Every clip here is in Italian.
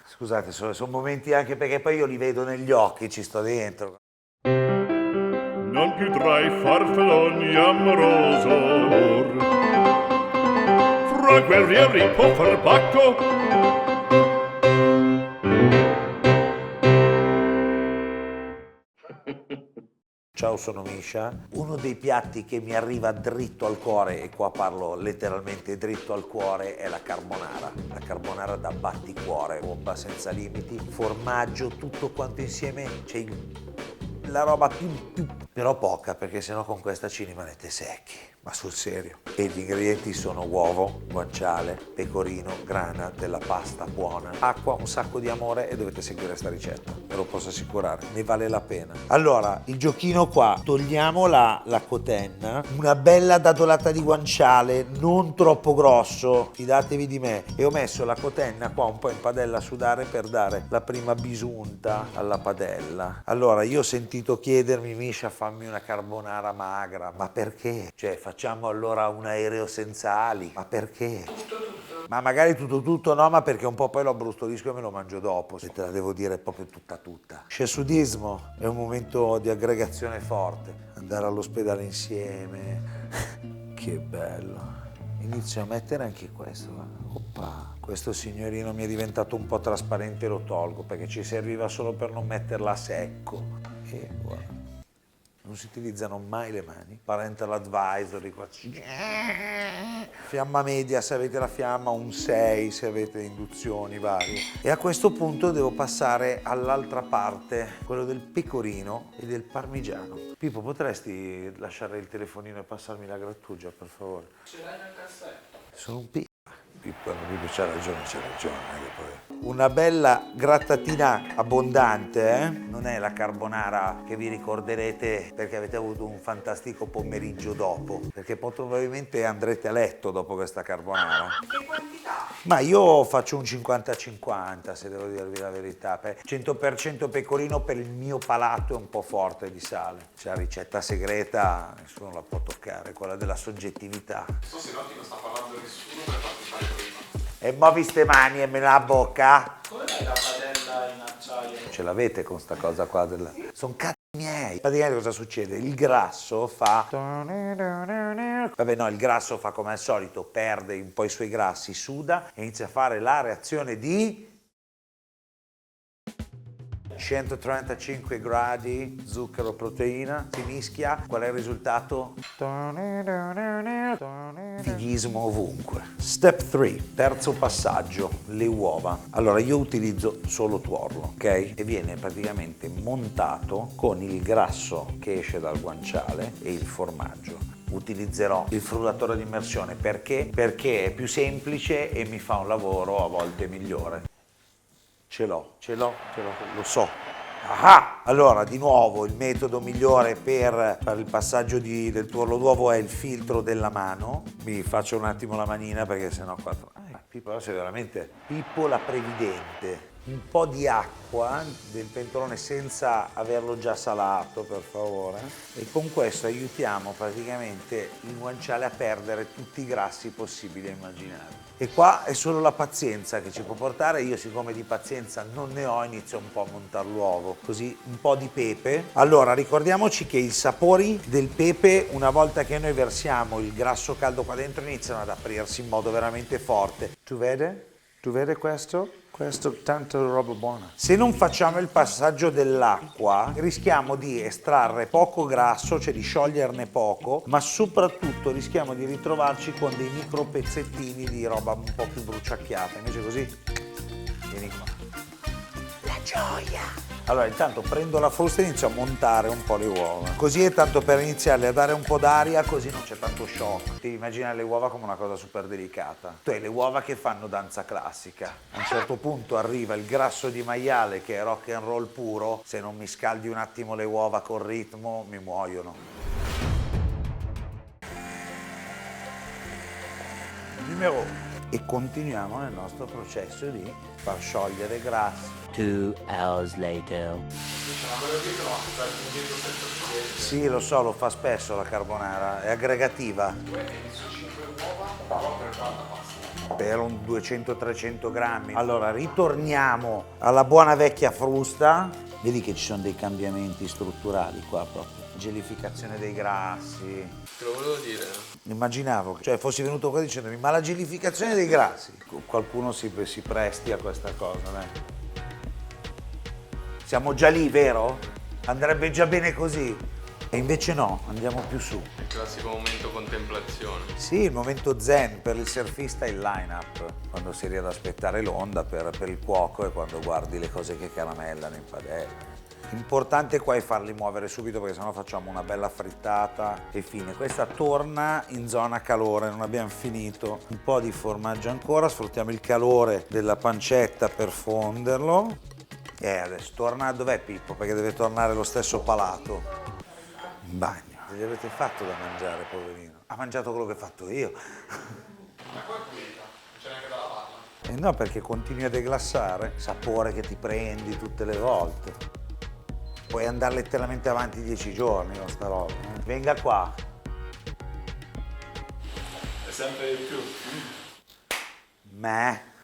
Scusate, sono momenti anche perché poi io li vedo negli occhi, ci sto dentro. Non più tra i farfalloni amoroso amor, fra guerrieri può far bacco. Ciao, sono Misha. Uno dei piatti che mi arriva dritto al cuore, e qua parlo letteralmente dritto al cuore, è la carbonara. La carbonara da batticuore, bomba senza limiti, formaggio, tutto quanto insieme, c'è la roba più però poca, perché sennò con questa ci rimanete secchi. Ma sul serio. E gli ingredienti sono uovo, guanciale, pecorino, grana, della pasta buona, acqua, un sacco di amore, e dovete seguire questa ricetta, ve lo posso assicurare, ne vale la pena. Allora, il giochino qua, togliamo la cotenna, una bella dadolata di guanciale, non troppo grosso, fidatevi di me, e ho messo la cotenna qua un po' in padella a sudare per dare la prima bisunta alla padella. Allora, io ho sentito chiedermi, Misha, fammi una carbonara magra, ma perché? Cioè, facciamo allora un aereo senza ali, ma perché? Tutto. Ma magari tutto no, ma perché un po' poi lo abbrustolsco e me lo mangio dopo, se te la devo dire proprio tutta. Sciasudismo è un momento di aggregazione forte, andare all'ospedale insieme, che bello. Inizio a mettere anche questo, oppa. Questo signorino mi è diventato un po' trasparente, lo tolgo perché ci serviva solo per non metterla a secco. E guarda. Non si utilizzano mai le mani. Parental advisory, qua. Fiamma media se avete la fiamma, un 6 se avete induzioni varie. E a questo punto devo passare all'altra parte, quello del pecorino e del parmigiano. Pippo, potresti lasciare il telefonino e passarmi la grattugia, per favore? Ce l'hai nel cassetto. Sono un Pippo, c'ha ragione. Una bella grattatina abbondante, non è la carbonara che vi ricorderete perché avete avuto un fantastico pomeriggio dopo, perché poi probabilmente andrete a letto dopo questa carbonara. Che quantità? Ma io faccio un 50-50, se devo dirvi la verità. 100% pecorino per il mio palato è un po' forte di sale. C'è la ricetta segreta, nessuno la può toccare, quella della soggettività. So se no ti non sta parlando nessuno per farti fare prima. E muovi ste mani e me la bocca. Come mai la padella in acciaio? Ce l'avete con sta cosa qua? Sono cazzi miei. Praticamente cosa succede? Il grasso fa... Vabbè no, il grasso fa come al solito, perde un po' i suoi grassi, suda e inizia a fare la reazione di... 135 gradi, zucchero, proteina, si mischia, qual è il risultato? Fighismo ovunque. Step 3, terzo passaggio, le uova. Allora io utilizzo solo tuorlo, ok? E viene praticamente montato con il grasso che esce dal guanciale e il formaggio. Utilizzerò il frullatore ad immersione, perché? Perché è più semplice e mi fa un lavoro a volte migliore. Ce l'ho, lo so. Ah! Allora, di nuovo, il metodo migliore per fare il passaggio del tuorlo d'uovo è il filtro della mano. Mi faccio un attimo la manina perché sennò qua... Pippo, sei veramente Pippo la previdente. Un po' di acqua del pentolone senza averlo già salato, per favore. E con questo aiutiamo praticamente il guanciale a perdere tutti i grassi possibili e immaginabili. E qua è solo la pazienza che ci può portare. Io, siccome di pazienza non ne ho, inizio un po' a montare l'uovo. Così, un po' di pepe. Allora, ricordiamoci che i sapori del pepe, una volta che noi versiamo il grasso caldo qua dentro, iniziano ad aprirsi in modo veramente forte. Tu vede? Tu vede questo? Questo è tanta roba buona. Se non facciamo il passaggio dell'acqua, rischiamo di estrarre poco grasso, cioè di scioglierne poco, ma soprattutto rischiamo di ritrovarci con dei micro pezzettini di roba un po' più bruciacchiata. Invece così, vieni qua. La gioia! Allora, intanto prendo la frusta e inizio a montare un po' le uova. Così è tanto per iniziarle a dare un po' d'aria, così non c'è tanto shock. Ti immagini le uova come una cosa super delicata. Tu hai le uova che fanno danza classica. A un certo punto arriva il grasso di maiale, che è rock and roll puro. Se non mi scaldi un attimo le uova col ritmo, mi muoiono. Numero 1. E continuiamo nel nostro processo di far sciogliere i grassi. 2 hours later. Sì, lo so, lo fa spesso la carbonara, è aggregativa. per un 200-300 grammi. Allora ritorniamo alla buona vecchia frusta. Vedi che ci sono dei cambiamenti strutturali qua proprio. Gelificazione dei grassi. Te lo volevo dire. Immaginavo, cioè fossi venuto qua dicendomi ma la gelificazione dei grassi. Qualcuno si presti a questa cosa, dai. Siamo già lì, vero? Andrebbe già bene così. E invece no, andiamo più su. Il classico momento contemplazione. Sì, il momento zen per il surfista è il line-up, quando si riesce ad aspettare l'onda per il cuoco e quando guardi le cose che caramellano in padella. L'importante qua è farli muovere subito perché sennò facciamo una bella frittata e fine. Questa torna in zona calore, non abbiamo finito. Un po' di formaggio ancora, sfruttiamo il calore della pancetta per fonderlo. E adesso torna, dov'è Pippo? Perché deve tornare lo stesso palato. In bagno. Gli avete fatto da mangiare, poverino? Ha mangiato quello che ho fatto io. Ma qua è pulita, non c'è neanche da lavarla. No, perché continui a deglassare, sapore che ti prendi tutte le volte. Puoi andare letteralmente avanti 10 giorni con sta roba. Venga qua. È sempre di più.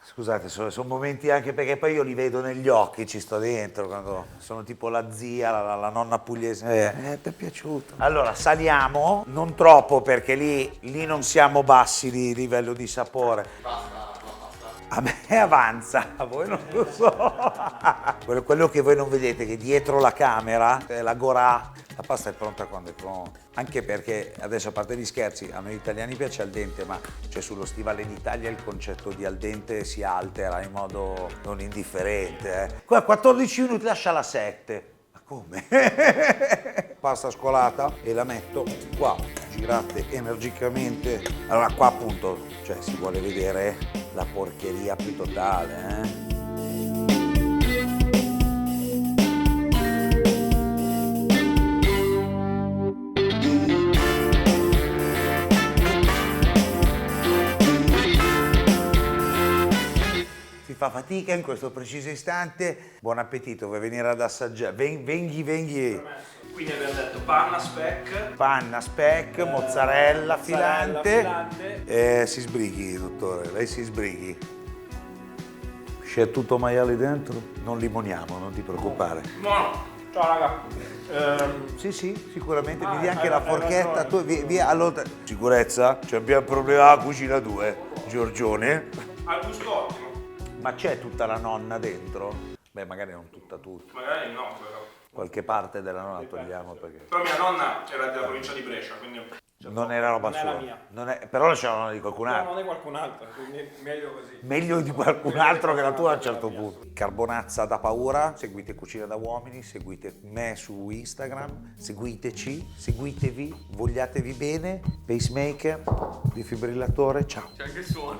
Scusate, sono momenti anche perché poi io li vedo negli occhi, ci sto dentro, quando sono tipo la zia, la nonna pugliese. Ti è piaciuto? Allora, saliamo, non troppo perché lì non siamo bassi di livello di sapore. A me avanza, a voi non lo so. Quello che voi non vedete, che dietro la camera, la gorà, la pasta è pronta quando è pronta. Anche perché, adesso a parte gli scherzi, a noi italiani piace al dente, ma cioè, sullo stivale d'Italia il concetto di al dente si altera in modo non indifferente. Qua 14 minuti, lascia la 7. Ma come? Pasta scolata e la metto qua, girate energicamente. Allora qua appunto, cioè si vuole vedere la porcheria più totale, Si fa fatica in questo preciso istante. Buon appetito, vuoi venire ad assaggiare? Venghi. Quindi abbiamo detto panna, speck. Panna, speck, mozzarella filante. filante. Si sbrighi, dottore, lei si sbrighi. C'è tutto maiale dentro? Non limoniamo, non ti preoccupare. Buono. Ciao raga. Sì, sicuramente, mi Ah, dia anche hai- la hai forchetta. ragione. Tu via, allora. Sicurezza? C'è un problema alla cucina 2, Giorgione. Al gusto ottimo. Ma c'è tutta la nonna dentro? Beh, magari non tutta. Magari no, però. Qualche parte della nonna togliamo perché. Però mia nonna era della provincia di Brescia, quindi... Non era roba non è sua. la mia. Però c'è la nonna di qualcun No, altro. non è qualcun altro, quindi meglio così. Meglio di qualcun altro che la tua a un certo punto. Carbonazza da paura, seguite Cucina da Uomini, seguite me su Instagram, seguiteci, seguitevi, vogliatevi bene, pacemaker, defibrillatore, ciao. C'è anche il suono.